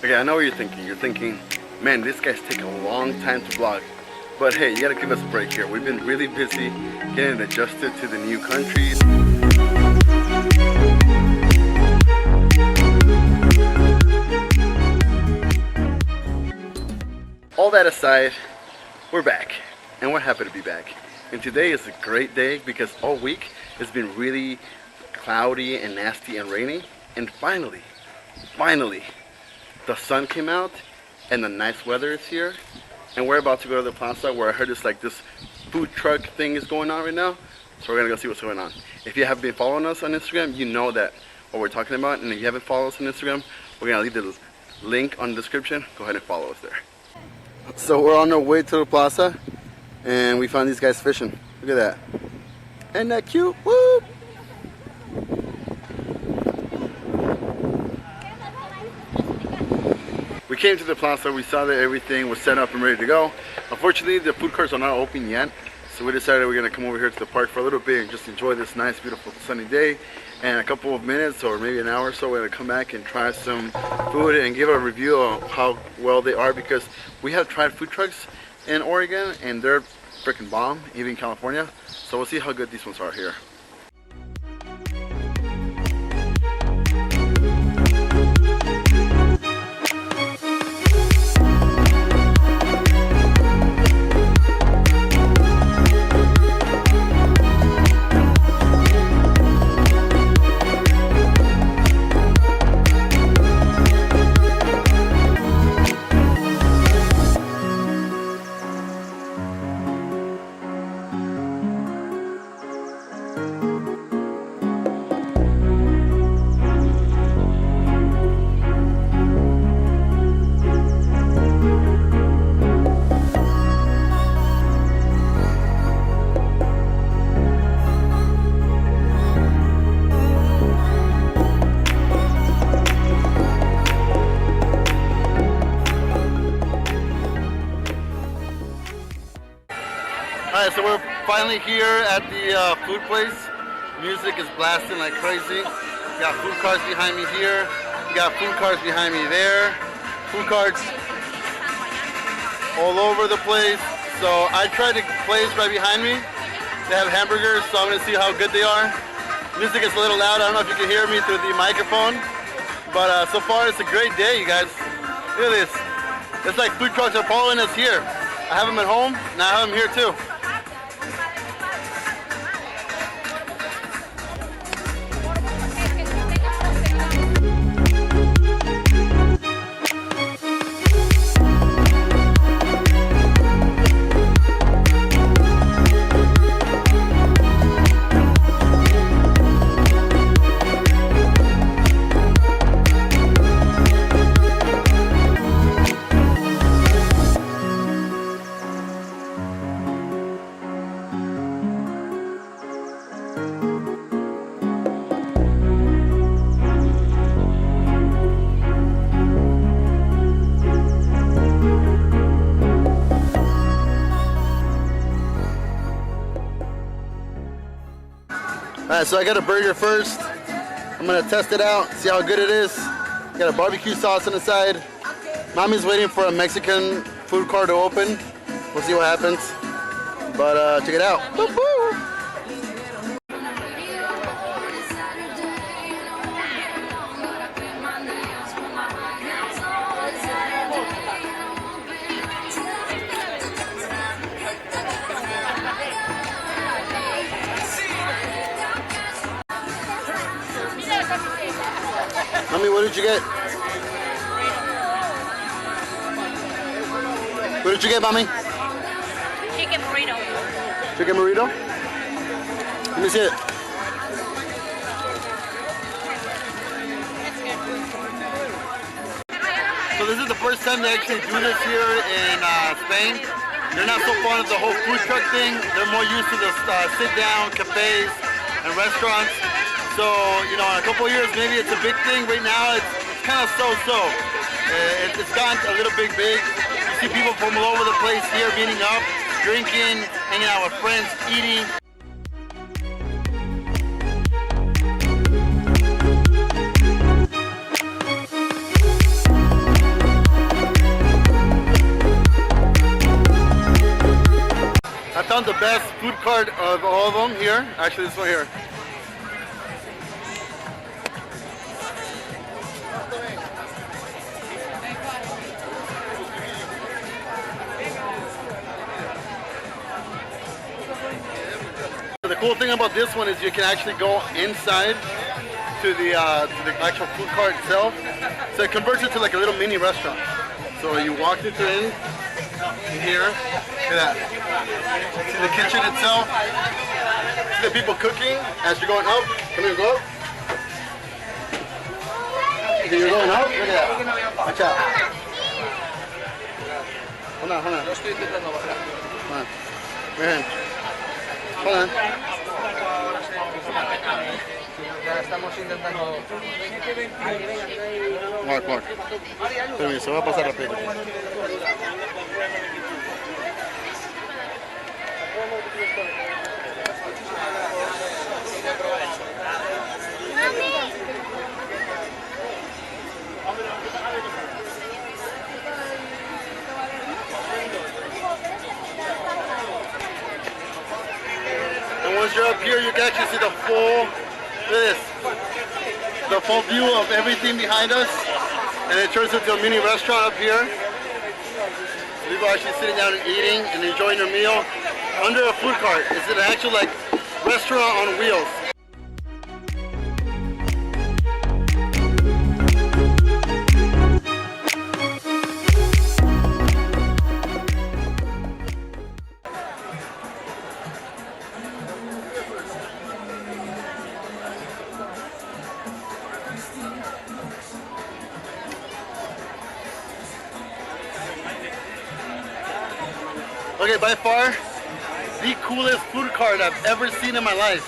Okay, I know what you're thinking. You're thinking, man, these guys take a long time to vlog. But hey, you gotta give us a break here. We've been really busy getting adjusted to the new countries. All that aside, we're back. And we're happy to be back. And today is a great day because all week it's been really cloudy and nasty and rainy. And finally, the sun came out and the nice weather is here. And we're about to go to the plaza where I heard this food truck thing is going on right now. So we're gonna go see what's going on. If you have been following us on Instagram, you know that what we're talking about. And if you haven't followed us on Instagram, we're gonna leave the link on the description. Go ahead and follow us there. So we're on our way to the plaza and we found these guys fishing. Look at that. Ain't that cute? Woo! We came to the plaza, we saw that everything was set up and ready to go. Unfortunately, the food carts are not open yet. So we decided we're gonna come over here to the park for a little bit and just enjoy this nice, beautiful sunny day. And a couple of minutes or maybe an hour or so, we're gonna come back and try some food and give a review of how well they are, because we have tried food trucks in Oregon and they're freaking bomb, even in California. So we'll see how good these ones are here. Alright, so we're finally here at the food place. Music is blasting like crazy. We got food carts behind me here. We got food carts behind me there. Food carts all over the place. So I tried the place right behind me. They have hamburgers, so I'm gonna see how good they are. Music is a little loud. I don't know if you can hear me through the microphone. But so far it's a great day, you guys. Look at this. It's like food trucks are following us here. I have them at home, now I have them here too. Alright, so I got a burger first. I'm gonna test it out, see how good it is. Got a barbecue sauce on the side. Mommy's waiting for a Mexican food cart to open. We'll see what happens. But check it out. Woo-hoo! Mommy, what did you get? What did you get, Mommy? Chicken burrito. Chicken burrito? Let me see it. So this is the first time they actually do this here in Spain. They're not so fond of the whole food truck thing. They're more used to the sit-down cafes and restaurants. So, you know, in a couple of years, maybe it's a big thing. Right now, it's kind of so-so. It's gotten a little big. You see people from all over the place here meeting up, drinking, hanging out with friends, eating. found the best food cart of all of them here. Actually, this one here. The cool thing about this one is you can actually go inside to the actual food cart itself. So it converts it to like a little mini restaurant. So you walk into in here. Look at that. See the kitchen itself. See the people cooking as you're going up. Come here, go up. Okay, you're going up. Look at that. Watch out. Hold on, hold on. Hold on. Man. Hold on. Mark, Mark. Permiso, va a pasar rápido. And once you're up here, you can actually see the full, look at this, the full view of everything behind us. And it turns into a mini restaurant up here. So people are actually sitting down and eating and enjoying their meal under a food cart. It's an actual like restaurant on wheels. Okay, by far, the coolest food cart I've ever seen in my life.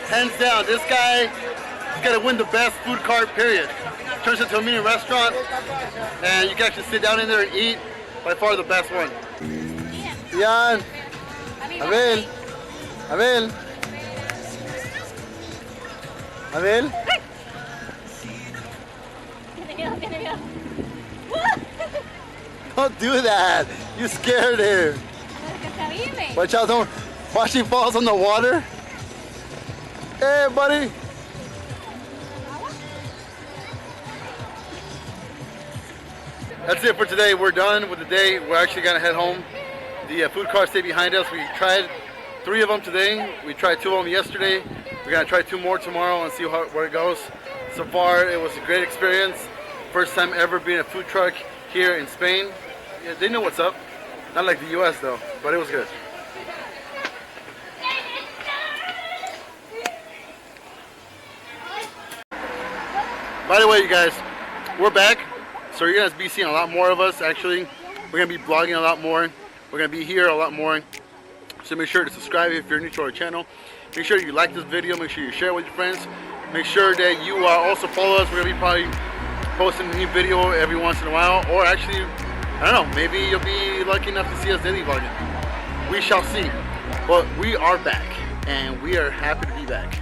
Hands down, this guy is gonna win the best food cart, period. Turns into a mini restaurant, and you can actually sit down in there and eat. By far the best one. Yan, Abel, Abel, Abel. Don't do that. You scared her. Watch out, don't. Watch he falls on the water. Hey, buddy. That's it for today. We're done with the day. We're actually gonna head home. The food cart stayed behind us. We tried 3 of them today. We tried 2 of them yesterday. We're gonna try 2 more tomorrow and see where it goes. So far, it was a great experience. First time ever being a food truck here in Spain. Yeah, they know what's up. Not like the US though, but it was good. By the way, you guys, we're back. So you're gonna be seeing a lot more of us actually. We're gonna be vlogging a lot more. We're gonna be here a lot more. So make sure to subscribe if you're new to our channel. Make sure you like this video, make sure you share it with your friends. Make sure that you also follow us. We're gonna be probably posting a new video every once in a while, or actually, I don't know, maybe you'll be lucky enough to see us daily vlogging. We shall see. But we are back, and we are happy to be back.